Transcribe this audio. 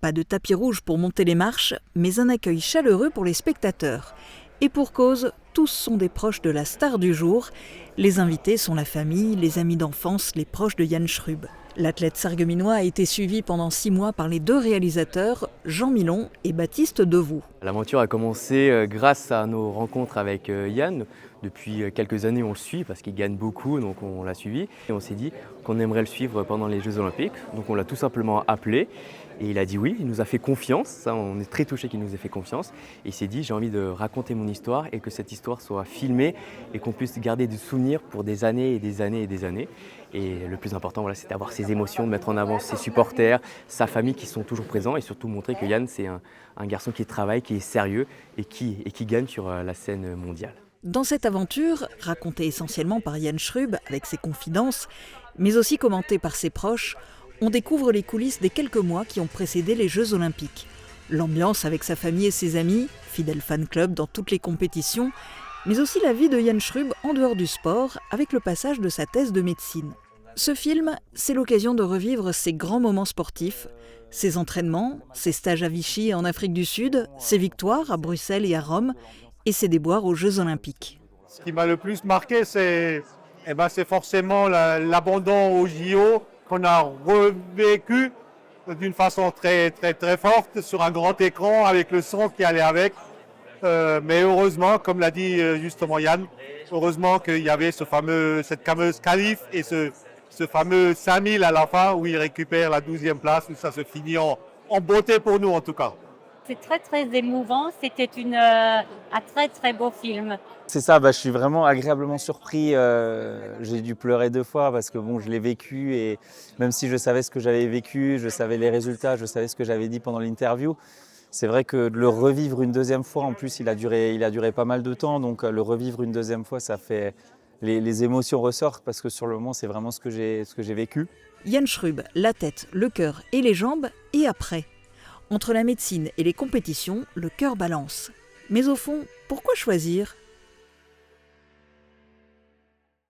Pas de tapis rouge pour monter les marches, mais un accueil chaleureux pour les spectateurs. Et pour cause, tous sont des proches de la star du jour. Les invités sont la famille, les amis d'enfance, les proches de Yann Schrub. L'athlète sarregueminois a été suivi pendant 6 mois par les 2 réalisateurs, Jean Milon et Baptiste Devoux. L'aventure a commencé grâce à nos rencontres avec Yann. Depuis quelques années, on le suit parce qu'il gagne beaucoup, donc on l'a suivi. Et on s'est dit qu'on aimerait le suivre pendant les Jeux Olympiques. Donc on l'a tout simplement appelé et il a dit oui, il nous a fait confiance. Ça, on est très touchés qu'il nous ait fait confiance. Et il s'est dit j'ai envie de raconter mon histoire et que cette histoire soit filmée et qu'on puisse garder des souvenirs pour des années et des années et des années. Et le plus important, c'est d'avoir ses émotions, de mettre en avant ses supporters, sa famille qui sont toujours présents et surtout montrer que Yann, c'est un garçon qui travaille, qui est sérieux et qui gagne sur la scène mondiale. Dans cette aventure, racontée essentiellement par Yann Schrub avec ses confidences, mais aussi commentée par ses proches, on découvre les coulisses des quelques mois qui ont précédé les Jeux Olympiques. L'ambiance avec sa famille et ses amis, fidèle fan club dans toutes les compétitions, mais aussi la vie de Yann Schrub en dehors du sport avec le passage de sa thèse de médecine. Ce film, c'est l'occasion de revivre ses grands moments sportifs, ses entraînements, ses stages à Vichy et en Afrique du Sud, ses victoires à Bruxelles et à Rome, et ses déboires aux Jeux Olympiques. Ce qui m'a le plus marqué, c'est forcément l'abandon aux JO qu'on a revécu d'une façon très, très, très forte sur un grand écran avec le son qui allait avec. Mais heureusement, comme l'a dit justement Yann, heureusement qu'il y avait cette fameuse qualif et ce fameux 5000 à la fin où il récupère la 12e place, où ça se finit en beauté pour nous en tout cas. C'est très très émouvant, c'était un très très beau film. C'est ça, je suis vraiment agréablement surpris. J'ai dû pleurer 2 fois parce que je l'ai vécu et même si je savais ce que j'avais vécu, je savais les résultats, je savais ce que j'avais dit pendant l'interview. C'est vrai que de le revivre une 2e fois, en plus il a duré pas mal de temps, donc le revivre une 2e fois, ça fait les émotions ressortent parce que sur le moment c'est vraiment ce que j'ai vécu. Yann Schrub, la tête, le cœur et les jambes, et après. Entre la médecine et les compétitions, le cœur balance. Mais au fond, pourquoi choisir ?